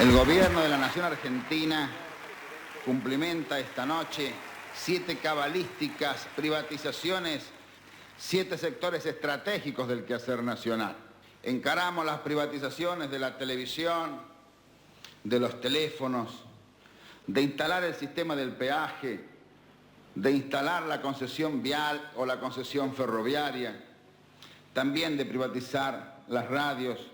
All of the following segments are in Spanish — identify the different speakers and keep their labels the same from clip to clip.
Speaker 1: El gobierno de la Nación Argentina cumplimenta esta noche 7 cabalísticas privatizaciones, 7 sectores estratégicos del quehacer nacional. Encaramos las privatizaciones de la televisión, de los teléfonos, de instalar el sistema del peaje, de instalar la concesión vial o la concesión ferroviaria, también de privatizar las radios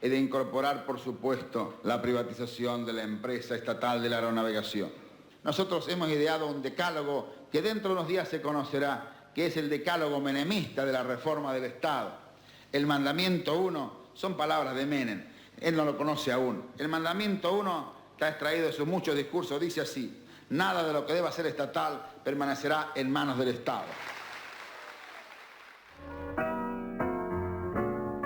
Speaker 1: y de incorporar, por supuesto, la privatización de la empresa estatal de la aeronavegación. Nosotros hemos ideado un decálogo que dentro de unos días se conocerá, que es el decálogo menemista de la reforma del Estado. El mandamiento 1 son palabras de Menem, él no lo conoce aún. El mandamiento 1 está extraído de sus muchos discursos, dice así: nada de lo que deba ser estatal permanecerá en manos del Estado.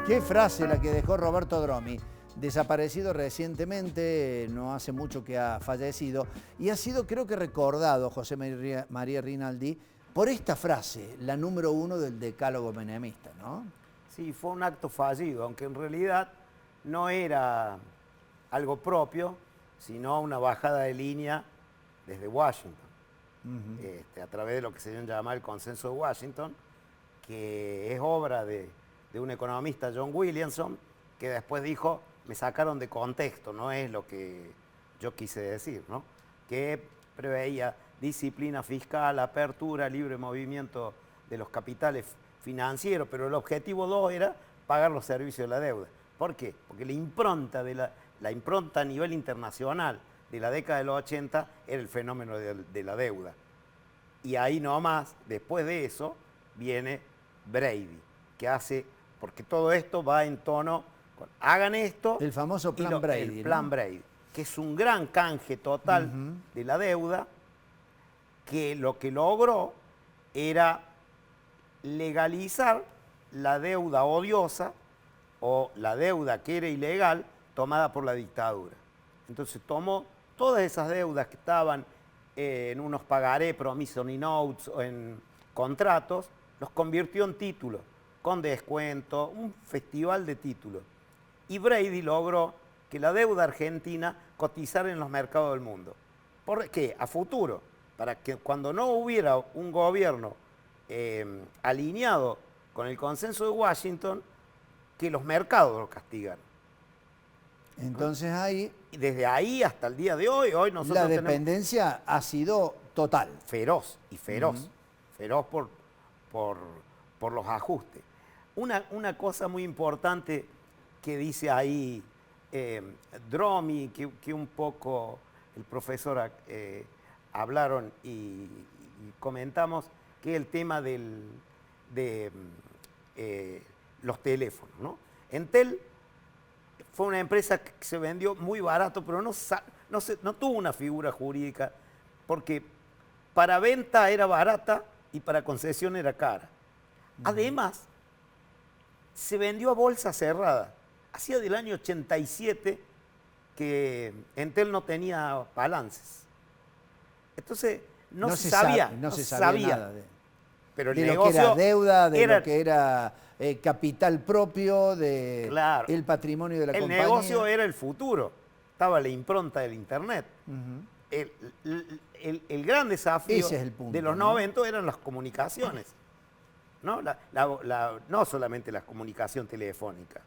Speaker 2: Qué frase la que dejó Roberto Dromi, desaparecido recientemente, no hace mucho que ha fallecido, y ha sido, creo que, recordado José María Rinaldi por esta frase, la número 1 del decálogo menemista, ¿no?
Speaker 3: Sí, fue un acto fallido, aunque en realidad no era algo propio, sino una bajada de línea desde Washington, a través de lo que se llama el Consenso de Washington, que es obra de un economista, John Williamson, que después dijo: me sacaron de contexto, no es lo que yo quise decir, ¿no? Que preveía disciplina fiscal, apertura, libre movimiento de los capitales financieros, pero el objetivo 2 era pagar los servicios de la deuda. ¿Por qué? Porque la impronta, la impronta a nivel internacional de la década de los 80 era el fenómeno de la deuda. Y ahí nomás, después de eso, viene Brady, que hace, porque todo esto va en tono con, hagan esto.
Speaker 2: El famoso plan Brady.
Speaker 3: El plan Brady, que es un gran canje total de la deuda, que lo que logró era legalizar la deuda odiosa o la deuda que era ilegal tomada por la dictadura. Entonces tomó todas esas deudas que estaban en unos pagaré, promissory notes o en contratos, los convirtió en títulos, con descuento, un festival de títulos. Y Brady logró que la deuda argentina cotizara en los mercados del mundo. ¿Por qué? A futuro, para que cuando no hubiera un gobierno alineado con el consenso de Washington, que los mercados lo castigaran.
Speaker 2: Entonces ahí...
Speaker 3: Y desde ahí hasta el día de hoy nosotros
Speaker 2: la dependencia ha sido total.
Speaker 3: Feroz, y feroz. Feroz por los ajustes. Una cosa muy importante que dice ahí Dromi, que un poco el profesor hablaron y comentamos, que es el tema de los teléfonos, ¿no? Entel fue una empresa que se vendió muy barato, pero no tuvo una figura jurídica, porque para venta era barata y para concesión era cara. Además, se vendió a bolsa cerrada. Hacía del año 87 que Entel no tenía balances. Entonces, no se sabía
Speaker 2: nada
Speaker 3: pero el
Speaker 2: de
Speaker 3: negocio
Speaker 2: lo que era deuda, de lo que era capital propio, de el patrimonio de la compañía.
Speaker 3: El negocio era el futuro. Estaba la impronta del Internet. El gran desafío
Speaker 2: ese es el punto,
Speaker 3: de los 90 eran las comunicaciones. ¿No? No solamente la comunicación telefónica.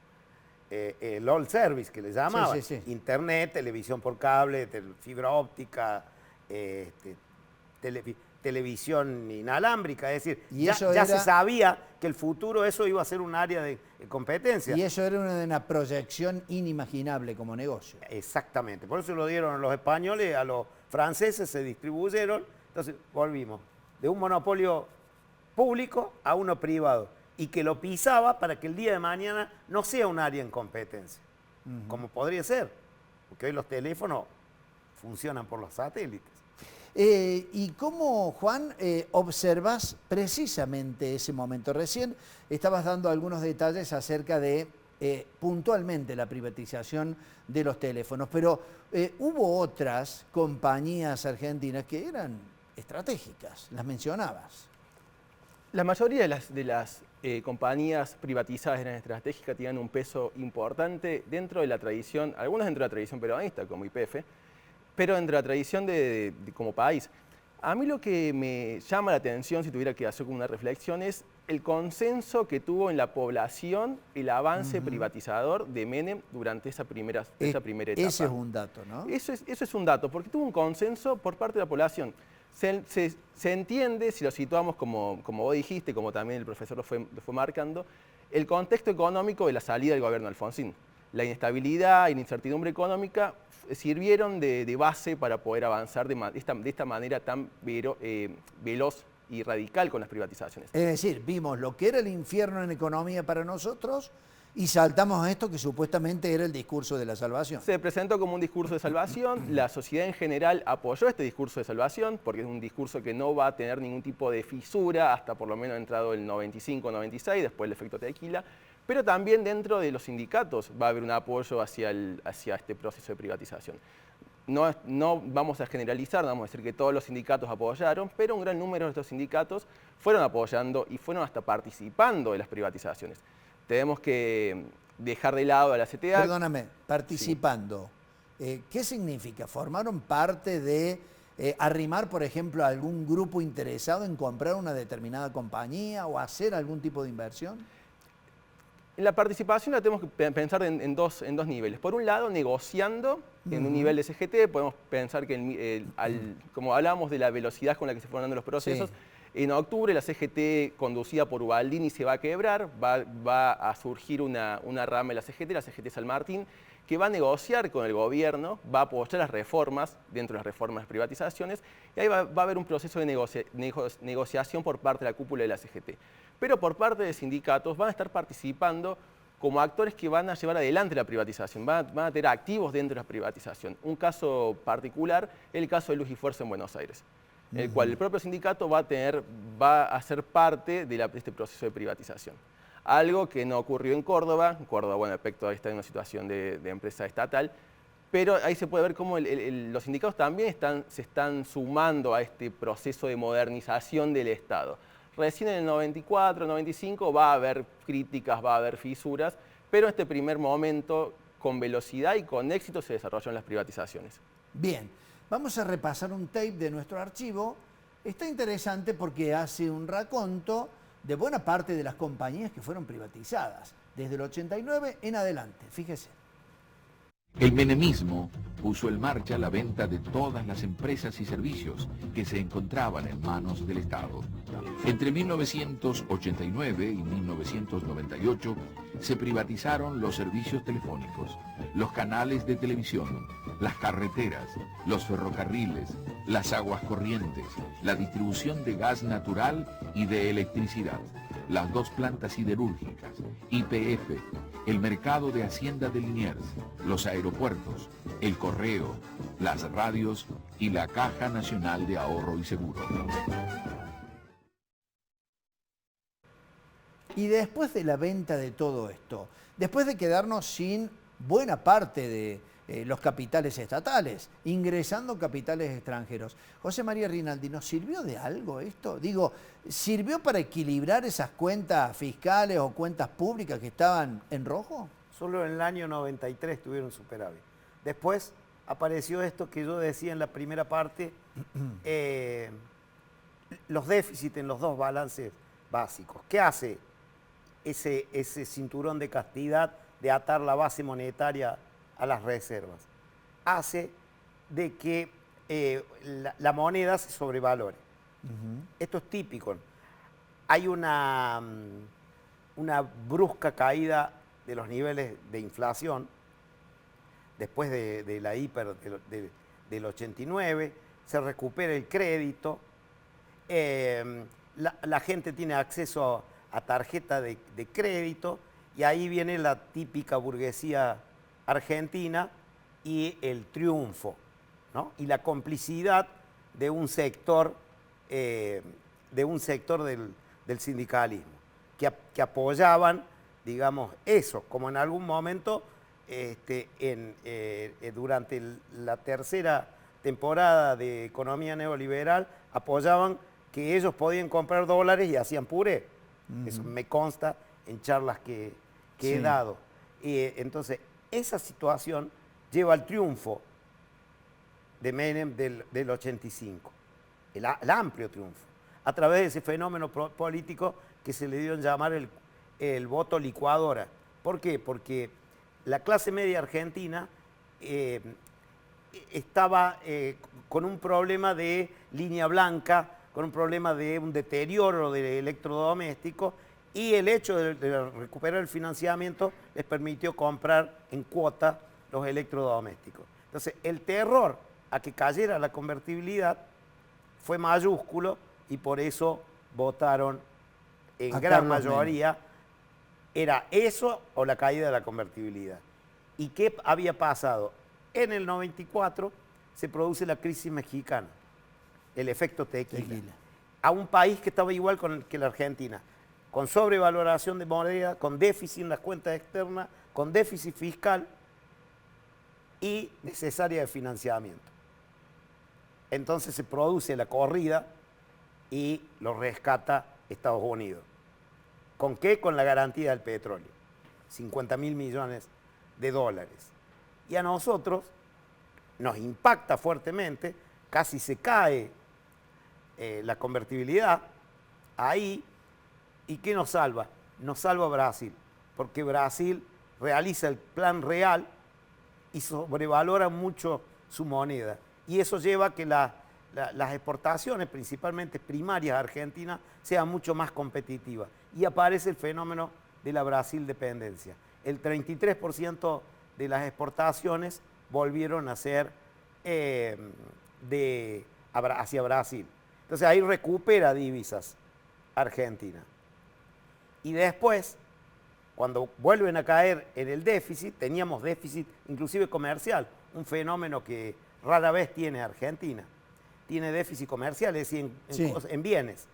Speaker 3: El all service que le llamaban. Internet, televisión por cable, fibra óptica, televisión inalámbrica, es decir, ya se sabía que el futuro eso iba a ser un área de competencia.
Speaker 2: Y eso era una proyección inimaginable como negocio.
Speaker 3: Exactamente, por eso lo dieron a los españoles, a los franceses, se distribuyeron, entonces volvimos de un monopolio público a uno privado, y que lo pisaba para que el día de mañana no sea un área en competencia, como podría ser, porque hoy los teléfonos funcionan por los satélites.
Speaker 2: ¿Y cómo, Juan, observas precisamente ese momento? Recién estabas dando algunos detalles acerca de puntualmente la privatización de los teléfonos, pero hubo otras compañías argentinas que eran estratégicas, las mencionabas.
Speaker 4: La mayoría de las compañías privatizadas eran estratégicas, tenían un peso importante dentro de la tradición, algunas dentro de la tradición peronista, como YPF, pero dentro de la tradición como país. A mí lo que me llama la atención, si tuviera que hacer como una reflexión, es el consenso que tuvo en la población el avance privatizador de Menem durante esa primera etapa.
Speaker 2: Ese es un dato, ¿no?
Speaker 4: Eso es un dato, porque tuvo un consenso por parte de la población. Se entiende, si lo situamos como vos dijiste, como también el profesor lo fue marcando, el contexto económico de la salida del gobierno de Alfonsín. La inestabilidad y la incertidumbre económica sirvieron de base para poder avanzar de esta manera tan veloz y radical con las privatizaciones.
Speaker 2: Es decir, vimos lo que era el infierno en economía para nosotros y saltamos a esto que supuestamente era el discurso de la salvación.
Speaker 4: Se presentó como un discurso de salvación, la sociedad en general apoyó este discurso de salvación, porque es un discurso que no va a tener ningún tipo de fisura hasta por lo menos entrado el 95-96, después el efecto tequila, pero también dentro de los sindicatos va a haber un apoyo hacia este proceso de privatización. No vamos a generalizar, no vamos a decir que todos los sindicatos apoyaron, pero un gran número de estos sindicatos fueron apoyando y fueron hasta participando de las privatizaciones. Tenemos que dejar de lado a la CTA.
Speaker 2: Perdóname, participando. Sí. ¿Qué significa? ¿Formaron parte de arrimar, por ejemplo, a algún grupo interesado en comprar una determinada compañía o hacer algún tipo de inversión?
Speaker 4: La participación la tenemos que pensar en dos niveles. Por un lado, negociando en un nivel de CGT, podemos pensar que como hablábamos de la velocidad con la que se fueron dando los procesos, sí. En octubre la CGT conducida por Ubaldini se va a quebrar, va a surgir una rama de la CGT San Martín, que va a negociar con el gobierno, va a apoyar las reformas, dentro de las reformas de privatizaciones, y ahí va a haber un proceso de negociación por parte de la cúpula de la CGT. Pero por parte de sindicatos van a estar participando como actores que van a llevar adelante la privatización, van a tener activos dentro de la privatización. Un caso particular es el caso de Luz y Fuerza en Buenos Aires, el cual el propio sindicato va a ser parte de este proceso de privatización. Algo que no ocurrió en Córdoba. Córdoba, bueno, efecto, está en una situación de empresa estatal, pero ahí se puede ver cómo los sindicatos también se están sumando a este proceso de modernización del Estado. Recién en el 94, 95 va a haber críticas, va a haber fisuras, pero en este primer momento, con velocidad y con éxito, se desarrollaron las privatizaciones.
Speaker 2: Bien, vamos a repasar un tape de nuestro archivo. Está interesante porque hace un raconto de buena parte de las compañías que fueron privatizadas, desde el 89 en adelante. Fíjese.
Speaker 5: El menemismo puso en marcha la venta de todas las empresas y servicios que se encontraban en manos del Estado. Entre 1989 y 1998 se privatizaron los servicios telefónicos, los canales de televisión, las carreteras, los ferrocarriles, las aguas corrientes, la distribución de gas natural y de electricidad, las dos plantas siderúrgicas, YPF, el mercado de Hacienda de Liniers, los aeropuertos, el correo, las radios y la Caja Nacional de Ahorro y Seguro.
Speaker 2: Y después de la venta de todo esto, después de quedarnos sin buena parte de los capitales estatales, ingresando capitales extranjeros, José María Rinaldi, ¿nos sirvió de algo esto? Digo, ¿sirvió para equilibrar esas cuentas fiscales o cuentas públicas que estaban en rojo?
Speaker 3: Solo en el año 93 tuvieron superávit. Después apareció esto que yo decía en la primera parte, los déficits en los dos balances básicos. ¿Qué hace ese cinturón de castidad de atar la base monetaria a las reservas? Hace de que la moneda se sobrevalore. Esto es típico. Hay una brusca caída de los niveles de inflación después de la hiper del 89, se recupera el crédito, la gente tiene acceso a tarjeta de crédito y ahí viene la típica burguesía argentina y el triunfo, ¿no? Y la complicidad de un sector del sindicalismo, que apoyaban, digamos, eso, como en algún momento, durante la tercera temporada de economía neoliberal, apoyaban que ellos podían comprar dólares y hacían puré. Eso me consta en charlas que he dado. Entonces, esa situación lleva al triunfo de Menem del 85, el amplio triunfo, a través de ese fenómeno político que se le dio en llamar el voto licuadora. ¿Por qué? Porque la clase media argentina estaba con un problema de línea blanca, con un problema de un deterioro del electrodoméstico, y el hecho de recuperar el financiamiento les permitió comprar en cuota los electrodomésticos. Entonces, el terror a que cayera la convertibilidad fue mayúsculo y por eso votaron en gran mayoría. Era eso o la caída de la convertibilidad. ¿Y qué había pasado? En el 94 se produce la crisis mexicana, el efecto tequila. A un país que estaba igual que la Argentina, con sobrevaloración de moneda, con déficit en las cuentas externas, con déficit fiscal y necesaria de financiamiento. Entonces se produce la corrida y lo rescata Estados Unidos. ¿Con qué? Con la garantía del petróleo, 50.000 millones de dólares. Y a nosotros nos impacta fuertemente, casi se cae la convertibilidad ahí. ¿Y qué nos salva? Nos salva Brasil, porque Brasil realiza el plan real y sobrevalora mucho su moneda. Y eso lleva a que las exportaciones, principalmente primarias argentinas, sean mucho más competitivas. Y aparece el fenómeno de la Brasil dependencia. El 33% de las exportaciones volvieron a ser hacia Brasil. Entonces ahí recupera divisas Argentina. Y después, cuando vuelven a caer en el déficit, teníamos déficit inclusive comercial, un fenómeno que rara vez tiene Argentina. Tiene déficit comercial, es decir, en bienes.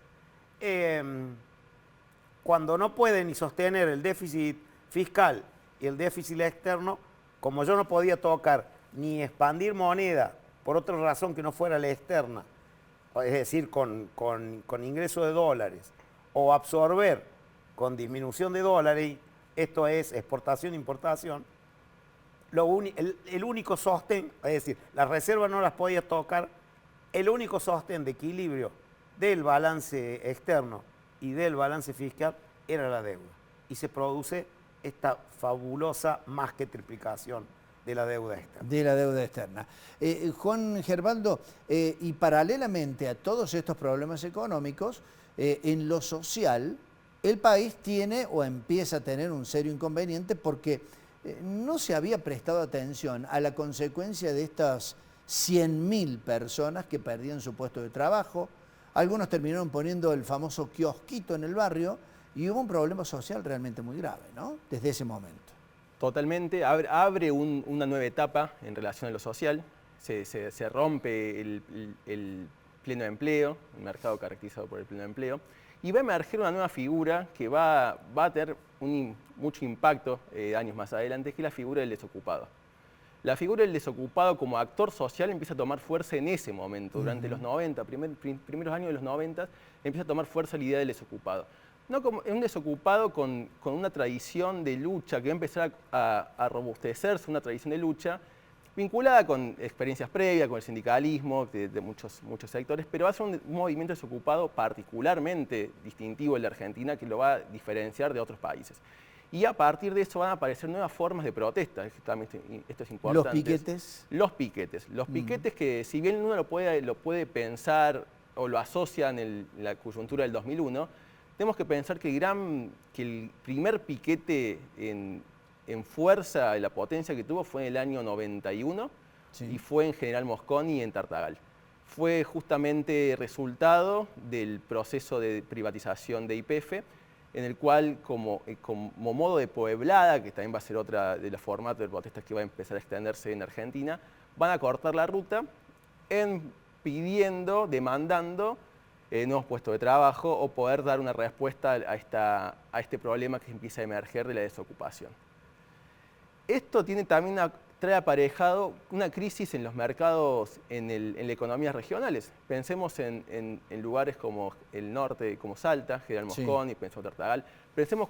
Speaker 3: Cuando no pueden ni sostener el déficit fiscal y el déficit externo, como yo no podía tocar ni expandir moneda por otra razón que no fuera la externa, es decir, con ingreso de dólares, o absorber con disminución de dólares, esto es exportación e importación, el único sostén, es decir, las reservas no las podía tocar, el único sostén de equilibrio del balance externo y del balance fiscal era la deuda. Y se produce esta fabulosa más que triplicación de la deuda externa.
Speaker 2: De la deuda externa. Juan Gerbaldo, y paralelamente a todos estos problemas económicos, en lo social, el país tiene o empieza a tener un serio inconveniente porque no se había prestado atención a la consecuencia de estas 100.000 personas que perdían su puesto de trabajo. Algunos terminaron poniendo el famoso kiosquito en el barrio y hubo un problema social realmente muy grave, ¿no? Desde ese momento.
Speaker 4: Totalmente, abre una nueva etapa en relación a lo social, se rompe el pleno empleo, el mercado caracterizado por el pleno empleo, y va a emerger una nueva figura que va a tener mucho impacto años más adelante, que es la figura del desocupado. La figura del desocupado como actor social empieza a tomar fuerza en ese momento, durante los 90, primeros años de los 90, empieza a tomar fuerza la idea del desocupado. No como un desocupado con una tradición de lucha que va a empezar a robustecerse, una tradición de lucha vinculada con experiencias previas, con el sindicalismo de muchos sectores, pero va a ser un movimiento desocupado particularmente distintivo en la Argentina que lo va a diferenciar de otros países. Y a partir de eso van a aparecer nuevas formas de protesta. Esto es importante.
Speaker 2: ¿Los piquetes? Los piquetes.
Speaker 4: Los piquetes que, si bien uno lo puede pensar o lo asocia en la coyuntura del 2001, tenemos que pensar que el primer piquete en fuerza, la potencia que tuvo, fue en el año 91 y fue en General Mosconi y en Tartagal. Fue justamente resultado del proceso de privatización de YPF, en el cual, como modo de pueblada, que también va a ser otra de los formatos de protestas que va a empezar a extenderse en Argentina, van a cortar la ruta demandando nuevos puestos de trabajo o poder dar una respuesta a este problema que empieza a emerger de la desocupación. Esto tiene también trae aparejado una crisis en los mercados, en la economía regionales. Pensemos en lugares como el norte, como Salta, General Mosconi, pensemos Tartagal. Pensemos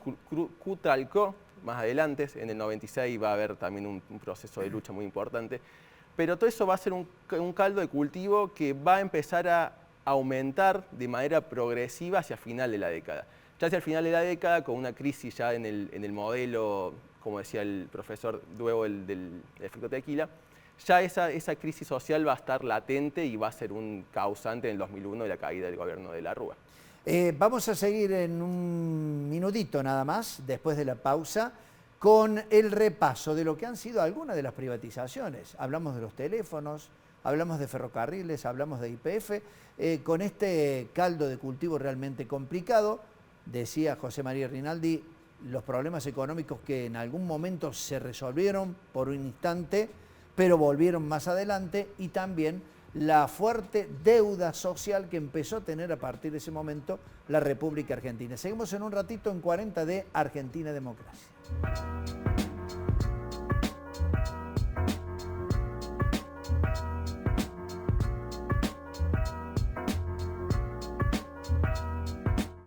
Speaker 4: Cutralcó, más adelante, en el 96 va a haber también un proceso de lucha muy importante. Pero todo eso va a ser un caldo de cultivo que va a empezar a aumentar de manera progresiva hacia final de la década. Ya hacia el final de la década, con una crisis ya en el modelo, como decía el profesor Duevo, del efecto tequila, ya esa crisis social va a estar latente y va a ser un causante en el 2001 de la caída del gobierno de la Rúa.
Speaker 2: Vamos a seguir en un minutito nada más, después de la pausa, con el repaso de lo que han sido algunas de las privatizaciones. Hablamos de los teléfonos, hablamos de ferrocarriles, hablamos de YPF, con este caldo de cultivo realmente complicado. Decía José María Rinaldi, los problemas económicos que en algún momento se resolvieron por un instante, pero volvieron más adelante, y también la fuerte deuda social que empezó a tener a partir de ese momento la República Argentina. Seguimos en un ratito en 40 de Argentina Democracia.